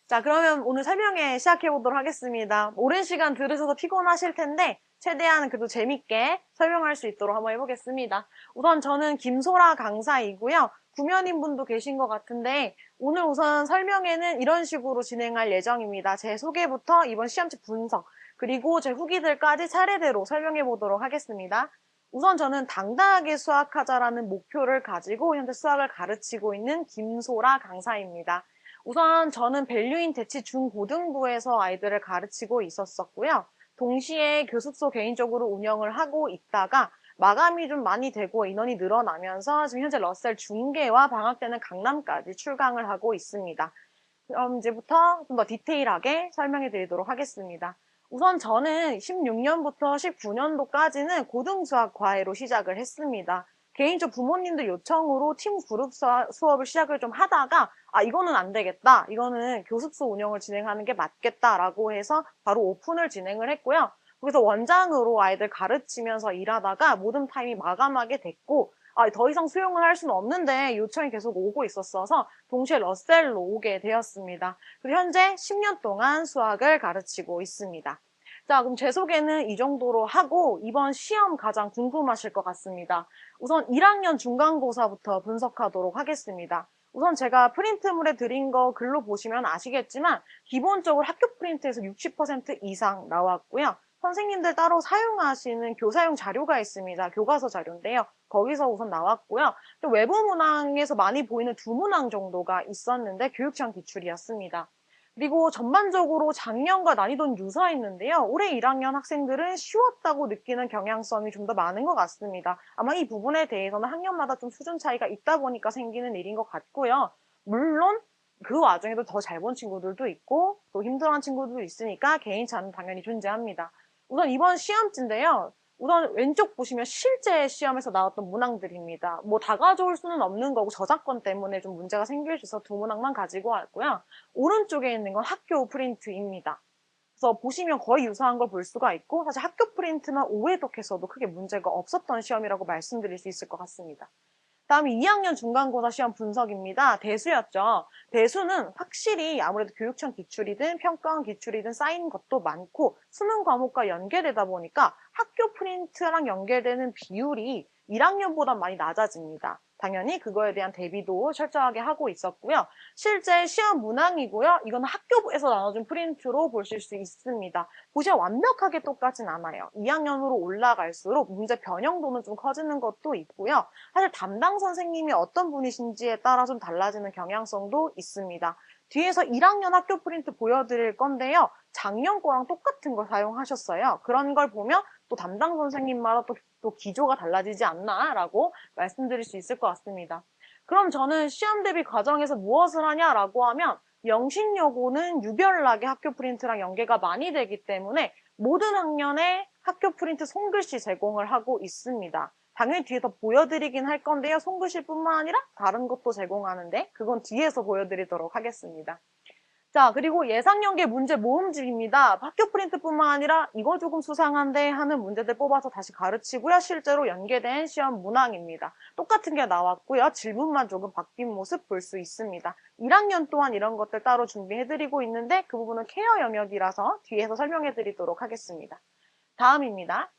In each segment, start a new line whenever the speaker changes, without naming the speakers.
자, 그러면 오늘 설명회 시작해 보도록 하겠습니다. 오랜 시간 들으셔서 피곤하실 텐데 최대한 그래도 재밌게 설명할 수 있도록 한번 해보겠습니다. 우선 저는 김소라 강사이고요. 구면인 분도 계신 것 같은데 오늘 우선 설명회는 이런 식으로 진행할 예정입니다. 제 소개부터 이번 시험지 분석 그리고 제 후기들까지 차례대로 설명해 보도록 하겠습니다. 우선 저는 당당하게 수학하자라는 목표를 가지고 현재 수학을 가르치고 있는 김소라 강사입니다. 우선 저는 밸류인 대치 중고등부에서 아이들을 가르치고 있었었고요. 동시에 교습소 개인적으로 운영을 하고 있다가 마감이 좀 많이 되고 인원이 늘어나면서 지금 현재 러셀 중계와 방학 때는 강남까지 출강을 하고 있습니다. 그럼 이제부터 좀 더 디테일하게 설명해 드리도록 하겠습니다. 우선 저는 16년부터 19년도까지는 고등수학 과외로 시작을 했습니다. 개인적 부모님들 요청으로 팀 그룹 수업을 시작을 좀 하다가 이거는 안 되겠다. 이거는 교습소 운영을 진행하는 게 맞겠다라고 해서 바로 오픈을 진행을 했고요. 거기서 원장으로 아이들 가르치면서 일하다가 모든 타임이 마감하게 됐고 더 이상 수용을 할 수는 없는데 요청이 계속 오고 있었어서 동시에 러셀로 오게 되었습니다. 그리고 현재 10년 동안 수학을 가르치고 있습니다. 자, 그럼 제 소개는 이 정도로 하고 이번 시험 가장 궁금하실 것 같습니다. 우선 1학년 중간고사부터 분석하도록 하겠습니다. 우선 제가 프린트물에 드린 거 글로 보시면 아시겠지만 기본적으로 학교 프린트에서 60% 이상 나왔고요. 선생님들 따로 사용하시는 교사용 자료가 있습니다. 교과서 자료인데요. 거기서 우선 나왔고요. 또 외부 문항에서 많이 보이는 두 문항 정도가 있었는데 교육청 기출이었습니다. 그리고 전반적으로 작년과 난이도는 유사했는데요. 올해 1학년 학생들은 쉬웠다고 느끼는 경향성이 좀 더 많은 것 같습니다. 아마 이 부분에 대해서는 학년마다 좀 수준 차이가 있다 보니까 생기는 일인 것 같고요. 물론 그 와중에도 더 잘 본 친구들도 있고 또 힘들어하는 친구들도 있으니까 개인차는 당연히 존재합니다. 우선 이번 시험지인데요. 우선 왼쪽 보시면 실제 시험에서 나왔던 문항들입니다. 뭐 다 가져올 수는 없는 거고 저작권 때문에 좀 문제가 생길 수 있어서 두 문항만 가지고 왔고요. 오른쪽에 있는 건 학교 프린트입니다. 그래서 보시면 거의 유사한 걸 볼 수가 있고 사실 학교 프린트만 오해독해서도 크게 문제가 없었던 시험이라고 말씀드릴 수 있을 것 같습니다. 다음에 2학년 중간고사 시험 분석입니다. 대수였죠. 대수는 확실히 아무래도 교육청 기출이든 평가원 기출이든 쌓인 것도 많고 수능 과목과 연계되다 보니까 학교 프린트랑 연계되는 비율이 1학년보다 많이 낮아집니다. 당연히 그거에 대한 대비도 철저하게 하고 있었고요. 실제 시험 문항이고요. 이건 학교에서 나눠준 프린트로 보실 수 있습니다. 보시면 완벽하게 똑같진 않아요. 2학년으로 올라갈수록 문제 변형도는 좀 커지는 것도 있고요. 사실 담당 선생님이 어떤 분이신지에 따라 좀 달라지는 경향성도 있습니다. 뒤에서 1학년 학교 프린트 보여드릴 건데요. 작년 거랑 똑같은 걸 사용하셨어요. 그런 걸 보면 또 담당 선생님마다 또 기조가 달라지지 않나라고 말씀드릴 수 있을 것 같습니다. 그럼 저는 시험 대비 과정에서 무엇을 하냐라고 하면 영신여고는 유별나게 학교 프린트랑 연계가 많이 되기 때문에 모든 학년에 학교 프린트 손글씨 제공을 하고 있습니다. 당연히 뒤에서 보여드리긴 할 건데요. 손글씨뿐만 아니라 다른 것도 제공하는데 그건 뒤에서 보여드리도록 하겠습니다. 자, 그리고 예상연계 문제 모음집입니다. 학교 프린트뿐만 아니라 이거 조금 수상한데 하는 문제들 뽑아서 다시 가르치고요. 실제로 연계된 시험 문항입니다. 똑같은 게 나왔고요. 질문만 조금 바뀐 모습 볼 수 있습니다. 1학년 또한 이런 것들 따로 준비해드리고 있는데 그 부분은 케어 영역이라서 뒤에서 설명해드리도록 하겠습니다. 다음입니다.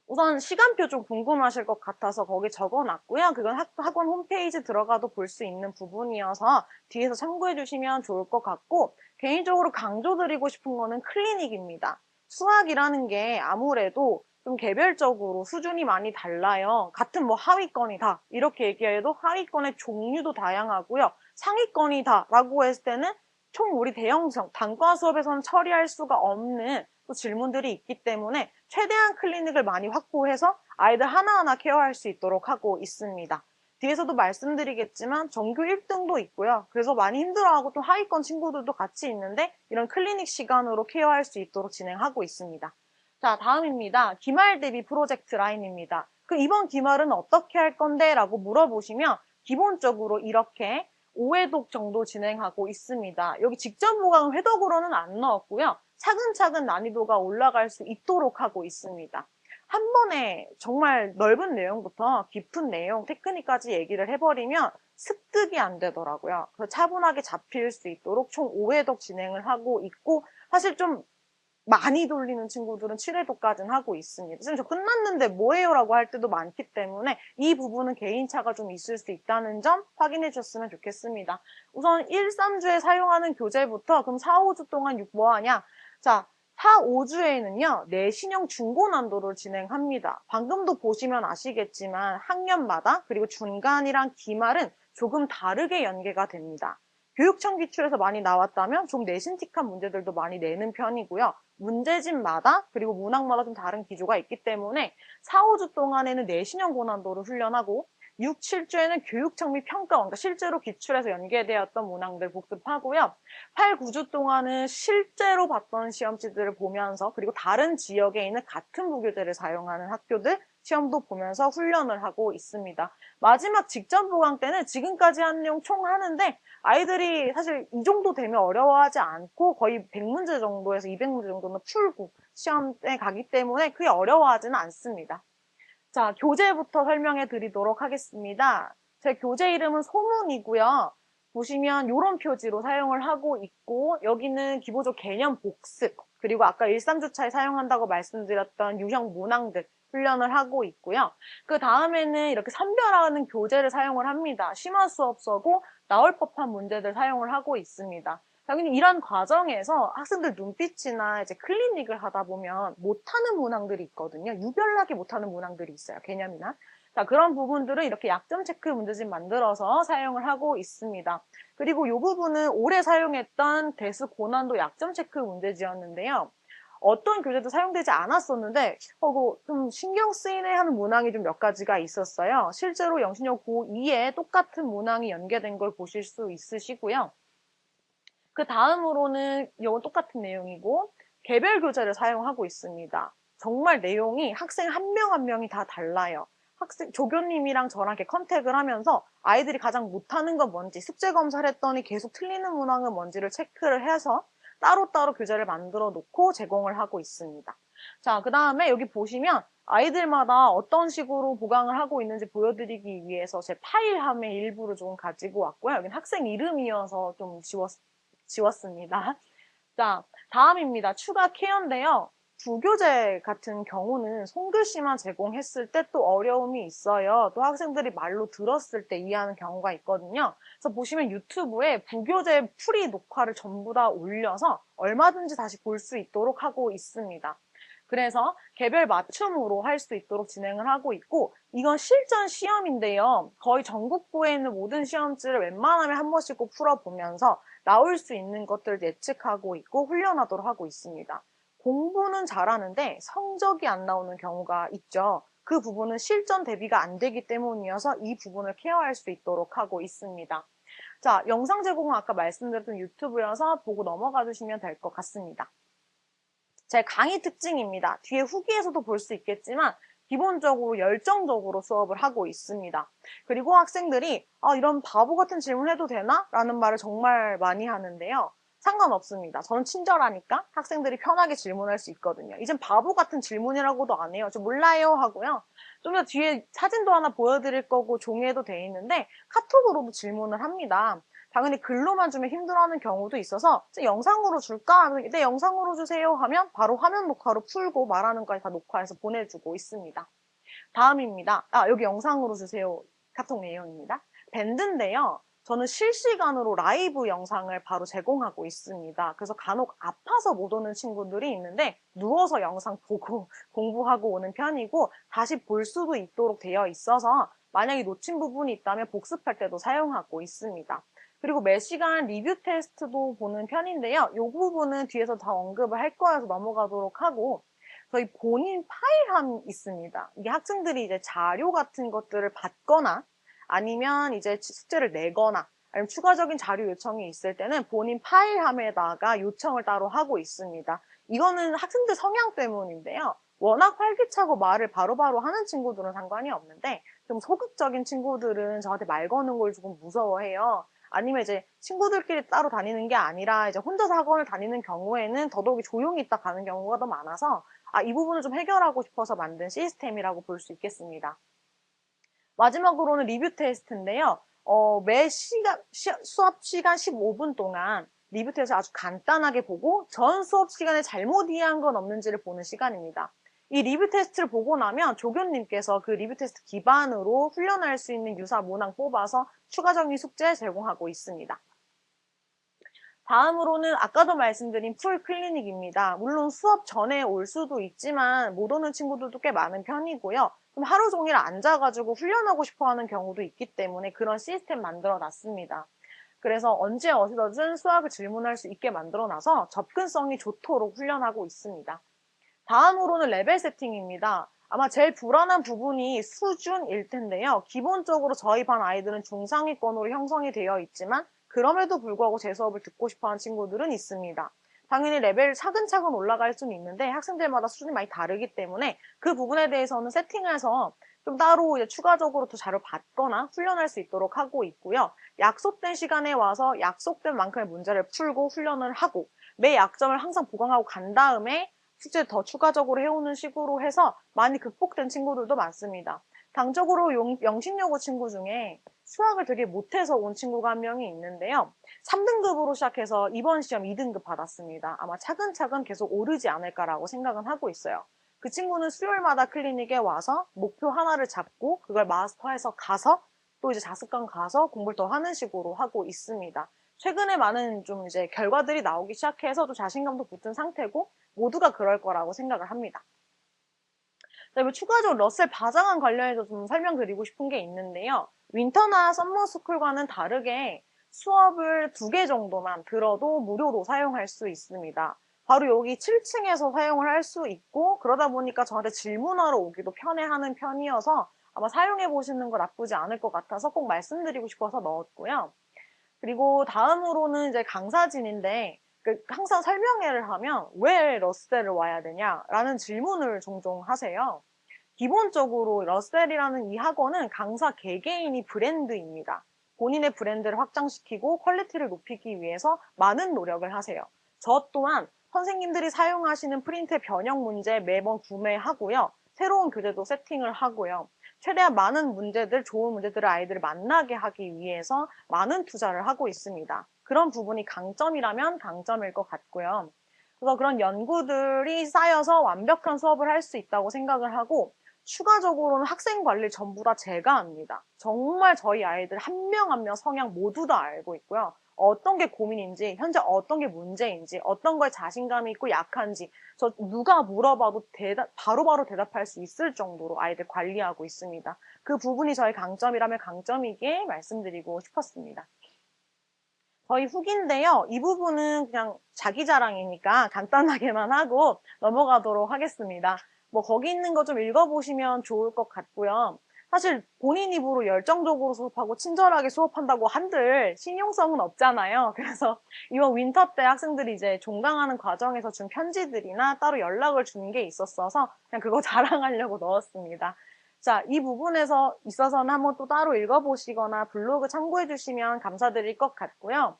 우선 시간표 좀 궁금하실 것 같아서 거기 적어놨고요. 그건 학원 홈페이지 들어가도 볼 수 있는 부분이어서 뒤에서 참고해 주시면 좋을 것 같고 개인적으로 강조드리고 싶은 거는 클리닉입니다. 수학이라는 게 아무래도 좀 개별적으로 수준이 많이 달라요. 같은 뭐 하위권이다 이렇게 얘기해도 하위권의 종류도 다양하고요. 상위권이다 라고 했을 때는 총 우리 대형성 단과 수업에서는 처리할 수가 없는 또 질문들이 있기 때문에 최대한 클리닉을 많이 확보해서 아이들 하나하나 케어할 수 있도록 하고 있습니다. 뒤에서도 말씀드리겠지만 전교 1등도 있고요. 그래서 많이 힘들어하고 또 하위권 친구들도 같이 있는데 이런 클리닉 시간으로 케어할 수 있도록 진행하고 있습니다. 자, 다음입니다. 기말 대비 프로젝트 라인입니다. 이번 기말은 어떻게 할 건데? 라고 물어보시면 기본적으로 이렇게 5회독 정도 진행하고 있습니다. 여기 직접 보강 회독으로는 안 넣었고요. 차근차근 난이도가 올라갈 수 있도록 하고 있습니다. 한 번에 정말 넓은 내용부터 깊은 내용, 테크닉까지 얘기를 해버리면 습득이 안 되더라고요. 그래서 차분하게 잡힐 수 있도록 총 5회독 진행을 하고 있고, 사실 좀 많이 돌리는 친구들은 7회도까지는 하고 있습니다. 선생님, 저 끝났는데 뭐해요? 라고 할 때도 많기 때문에 이 부분은 개인차가 좀 있을 수 있다는 점 확인해 주셨으면 좋겠습니다. 우선 1, 3주에 사용하는 교재부터 그럼 4, 5주 동안 뭐 하냐? 자, 4, 5주에는요, 내신형 중고난도를 진행합니다. 방금도 보시면 아시겠지만 학년마다 그리고 중간이랑 기말은 조금 다르게 연계가 됩니다. 교육청 기출에서 많이 나왔다면 좀 내신틱한 문제들도 많이 내는 편이고요. 문제집마다 그리고 문항마다 좀 다른 기조가 있기 때문에 4, 5주 동안에는 내신형 고난도를 훈련하고 6, 7주에는 교육청 및 평가원, 그러니까 실제로 기출에서 연계되었던 문항들 복습하고요. 8, 9주 동안은 실제로 봤던 시험지들을 보면서 그리고 다른 지역에 있는 같은 부교재를 사용하는 학교들 시험도 보면서 훈련을 하고 있습니다. 마지막 직전 보강 때는 지금까지 한 내용 총 하는데 아이들이 사실 이 정도 되면 어려워하지 않고 거의 100문제 정도에서 200문제 정도는 풀고 시험에 가기 때문에 크게 어려워하지는 않습니다. 자, 교재부터 설명해 드리도록 하겠습니다. 제 교재 이름은 소문이고요. 보시면 이런 표지로 사용을 하고 있고 여기는 기본적 개념 복습 그리고 아까 1, 3주차에 사용한다고 말씀드렸던 유형 문항들 훈련을 하고 있고요. 그 다음에는 이렇게 선별하는 교재를 사용을 합니다. 심화 수업서고 나올 법한 문제들 사용을 하고 있습니다. 당연히 이런 과정에서 학생들 눈빛이나 이제 클리닉을 하다 보면 못하는 문항들이 있거든요. 유별나게 못하는 문항들이 있어요. 개념이나. 자, 그런 부분들은 이렇게 약점 체크 문제집 만들어서 사용을 하고 있습니다. 그리고 이 부분은 올해 사용했던 대수 고난도 약점 체크 문제지였는데요. 어떤 교재도 사용되지 않았었는데 좀 신경 쓰이네 하는 문항이 좀 몇 가지가 있었어요. 실제로 영신여고 고2에 똑같은 문항이 연계된 걸 보실 수 있으시고요. 그 다음으로는 이건 똑같은 내용이고 개별 교재를 사용하고 있습니다. 정말 내용이 학생 한 명 한 명이 다 달라요. 학생 조교님이랑 저랑 이렇게 컨택을 하면서 아이들이 가장 못하는 건 뭔지 숙제 검사를 했더니 계속 틀리는 문항은 뭔지를 체크를 해서 따로따로 교재를 만들어 놓고 제공을 하고 있습니다. 자, 그 다음에 여기 보시면 아이들마다 어떤 식으로 보강을 하고 있는지 보여드리기 위해서 제 파일함의 일부를 좀 가지고 왔고요. 여기는 학생 이름이어서 좀 지웠습니다. 자, 다음입니다. 추가 케어인데요. 부교재 같은 경우는 손글씨만 제공했을 때 또 어려움이 있어요. 또 학생들이 말로 들었을 때 이해하는 경우가 있거든요. 그래서 보시면 유튜브에 부교재 풀이 녹화를 전부 다 올려서 얼마든지 다시 볼 수 있도록 하고 있습니다. 그래서 개별 맞춤으로 할 수 있도록 진행을 하고 있고 이건 실전 시험인데요. 거의 전국구에 있는 모든 시험지를 웬만하면 한 번씩 꼭 풀어보면서 나올 수 있는 것들을 예측하고 있고 훈련하도록 하고 있습니다. 공부는 잘하는데 성적이 안 나오는 경우가 있죠. 그 부분은 실전 대비가 안 되기 때문이어서 이 부분을 케어할 수 있도록 하고 있습니다. 자, 영상 제공은 아까 말씀드렸던 유튜브여서 보고 넘어가 주시면 될 것 같습니다. 제 강의 특징입니다. 뒤에 후기에서도 볼 수 있겠지만 기본적으로 열정적으로 수업을 하고 있습니다. 그리고 학생들이 이런 바보 같은 질문 해도 되나? 라는 말을 정말 많이 하는데요. 상관없습니다. 저는 친절하니까 학생들이 편하게 질문할 수 있거든요. 이젠 바보 같은 질문이라고도 안 해요. 저 몰라요 하고요. 좀 더 뒤에 사진도 하나 보여드릴 거고 종이에도 돼 있는데 카톡으로도 질문을 합니다. 당연히 글로만 주면 힘들어하는 경우도 있어서 영상으로 줄까? 하면 네, 영상으로 주세요 하면 바로 화면 녹화로 풀고 말하는 거까지 다 녹화해서 보내주고 있습니다. 다음입니다. 여기 영상으로 주세요. 카톡 내용입니다. 밴드인데요. 저는 실시간으로 라이브 영상을 바로 제공하고 있습니다. 그래서 간혹 아파서 못 오는 친구들이 있는데 누워서 영상 보고 공부하고 오는 편이고 다시 볼 수도 있도록 되어 있어서 만약에 놓친 부분이 있다면 복습할 때도 사용하고 있습니다. 그리고 매 시간 리뷰 테스트도 보는 편인데요. 이 부분은 뒤에서 더 언급을 할 거여서 넘어가도록 하고 저희 본인 파일함이 있습니다. 이게 학생들이 이제 자료 같은 것들을 받거나 아니면 이제 숙제를 내거나 아니면 추가적인 자료 요청이 있을 때는 본인 파일함에다가 요청을 따로 하고 있습니다. 이거는 학생들 성향 때문인데요. 워낙 활기차고 말을 바로바로 하는 친구들은 상관이 없는데 좀 소극적인 친구들은 저한테 말 거는 걸 조금 무서워해요. 아니면 이제 친구들끼리 따로 다니는 게 아니라 이제 혼자서 학원을 다니는 경우에는 더더욱이 조용히 있다 가는 경우가 더 많아서 이 부분을 좀 해결하고 싶어서 만든 시스템이라고 볼 수 있겠습니다. 마지막으로는 리뷰 테스트인데요. 매 수업 시간 15분 동안 리뷰 테스트를 아주 간단하게 보고 전 수업 시간에 잘못 이해한 건 없는지를 보는 시간입니다. 이 리뷰 테스트를 보고 나면 조교님께서 그 리뷰 테스트 기반으로 훈련할 수 있는 유사 문항 뽑아서 추가적인 숙제 제공하고 있습니다. 다음으로는 아까도 말씀드린 풀 클리닉입니다. 물론 수업 전에 올 수도 있지만 못 오는 친구들도 꽤 많은 편이고요. 좀 하루 종일 앉아가지고 훈련하고 싶어 하는 경우도 있기 때문에 그런 시스템 만들어 놨습니다. 그래서 언제 어디서든 수학을 질문할 수 있게 만들어 놔서 접근성이 좋도록 훈련하고 있습니다. 다음으로는 레벨 세팅입니다. 아마 제일 불안한 부분이 수준일 텐데요. 기본적으로 저희 반 아이들은 중상위권으로 형성이 되어 있지만 그럼에도 불구하고 제 수업을 듣고 싶어하는 친구들은 있습니다. 당연히 레벨 차근차근 올라갈 수는 있는데 학생들마다 수준이 많이 다르기 때문에 그 부분에 대해서는 세팅해서 좀 따로 이제 추가적으로 더 자료 받거나 훈련할 수 있도록 하고 있고요. 약속된 시간에 와서 약속된 만큼의 문제를 풀고 훈련을 하고 매 약점을 항상 보강하고 간 다음에 숙제를 더 추가적으로 해오는 식으로 해서 많이 극복된 친구들도 많습니다. 당적으로 영신여고 친구 중에 수학을 되게 못해서 온 친구가 한 명이 있는데요. 3등급으로 시작해서 이번 시험 2등급 받았습니다. 아마 차근차근 계속 오르지 않을까라고 생각은 하고 있어요. 그 친구는 수요일마다 클리닉에 와서 목표 하나를 잡고 그걸 마스터해서 가서 또 이제 자습관 가서 공부를 더 하는 식으로 하고 있습니다. 최근에 많은 좀 이제 결과들이 나오기 시작해서 또 자신감도 붙은 상태고 모두가 그럴 거라고 생각을 합니다. 그다음에 추가적으로 러셀 바장한 관련해서 좀 설명드리고 싶은 게 있는데요. 윈터나 썸머스쿨과는 다르게 수업을 2개 정도만 들어도 무료로 사용할 수 있습니다. 바로 여기 7층에서 사용을 할 수 있고 그러다 보니까 저한테 질문하러 오기도 편해하는 편이어서 아마 사용해 보시는 거 나쁘지 않을 것 같아서 꼭 말씀드리고 싶어서 넣었고요. 그리고 다음으로는 이제 강사진인데 항상 설명회를 하면 왜 러셀을 와야 되냐라는 질문을 종종 하세요. 기본적으로 러셀이라는 이 학원은 강사 개개인이 브랜드입니다. 본인의 브랜드를 확장시키고 퀄리티를 높이기 위해서 많은 노력을 하세요. 저 또한 선생님들이 사용하시는 프린트 변형 문제 매번 구매하고요. 새로운 교재도 세팅을 하고요. 최대한 많은 문제들, 좋은 문제들을 아이들을 만나게 하기 위해서 많은 투자를 하고 있습니다. 그런 부분이 강점이라면 강점일 것 같고요. 그래서 그런 연구들이 쌓여서 완벽한 수업을 할 수 있다고 생각을 하고 추가적으로는 학생 관리 전부 다 제가 합니다. 정말 저희 아이들 한 명 한 명 성향 모두 다 알고 있고요. 어떤 게 고민인지, 현재 어떤 게 문제인지, 어떤 거에 자신감이 있고 약한지, 저 누가 물어봐도 바로바로 대답할 수 있을 정도로 아이들 관리하고 있습니다. 그 부분이 저희 강점이라면 강점이기에 말씀드리고 싶었습니다. 저희 후기인데요. 이 부분은 그냥 자기 자랑이니까 간단하게만 하고 넘어가도록 하겠습니다. 뭐 거기 있는 거 좀 읽어보시면 좋을 것 같고요. 사실 본인 입으로 열정적으로 수업하고 친절하게 수업한다고 한들 신용성은 없잖아요. 그래서 이번 윈터 때 학생들이 이제 종강하는 과정에서 준 편지들이나 따로 연락을 준 게 있었어서 그냥 그거 자랑하려고 넣었습니다. 자, 이 부분에서 있어서는 한번 또 따로 읽어보시거나 블로그 참고해 주시면 감사드릴 것 같고요.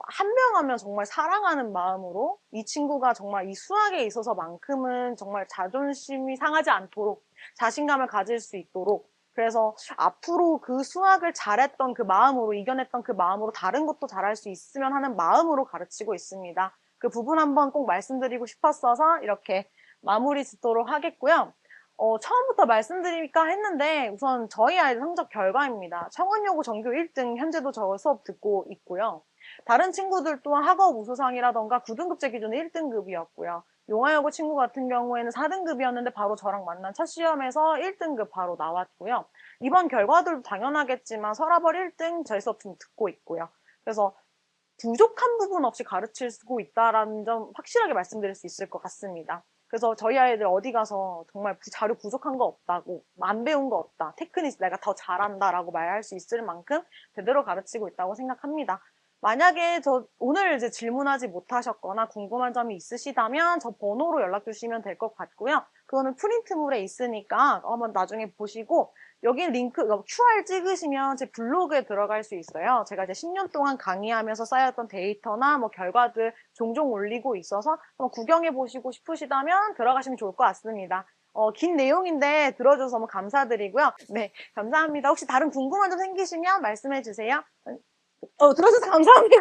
한 명 하면 정말 사랑하는 마음으로 이 친구가 정말 이 수학에 있어서만큼은 정말 자존심이 상하지 않도록 자신감을 가질 수 있도록 그래서 앞으로 그 수학을 잘했던 그 마음으로 이겨냈던 그 마음으로 다른 것도 잘할 수 있으면 하는 마음으로 가르치고 있습니다. 그 부분 한번 꼭 말씀드리고 싶었어서 이렇게 마무리 짓도록 하겠고요. 처음부터 말씀드릴까 했는데 우선 저희 아이들 성적 결과입니다. 청원여고 전교 1등 현재도 저 수업 듣고 있고요. 다른 친구들 또한 학업 우수상이라던가 9등급제 기준은 1등급이었고요. 용화여고 친구 같은 경우에는 4등급이었는데 바로 저랑 만난 첫 시험에서 1등급 바로 나왔고요. 이번 결과들도 당연하겠지만 서라벌 1등 저희 수업 좀 듣고 있고요. 그래서 부족한 부분 없이 가르치고 있다라는 점 확실하게 말씀드릴 수 있을 것 같습니다. 그래서 저희 아이들 어디 가서 정말 자료 부족한 거 없다고, 안 배운 거 없다, 테크닉 내가 더 잘한다라고 말할 수 있을 만큼 제대로 가르치고 있다고 생각합니다. 만약에 저 오늘 이제 질문하지 못하셨거나 궁금한 점이 있으시다면 저 번호로 연락 주시면 될 것 같고요. 그거는 프린트물에 있으니까 한번 나중에 보시고 여기 링크, QR 찍으시면 제 블로그에 들어갈 수 있어요. 제가 이제 10년 동안 강의하면서 쌓였던 데이터나 뭐 결과들 종종 올리고 있어서 한번 구경해 보시고 싶으시다면 들어가시면 좋을 것 같습니다. 긴 내용인데 들어줘서 너무 감사드리고요. 네, 감사합니다. 혹시 다른 궁금한 점 생기시면 말씀해 주세요. 들어주셔서 감사합니다.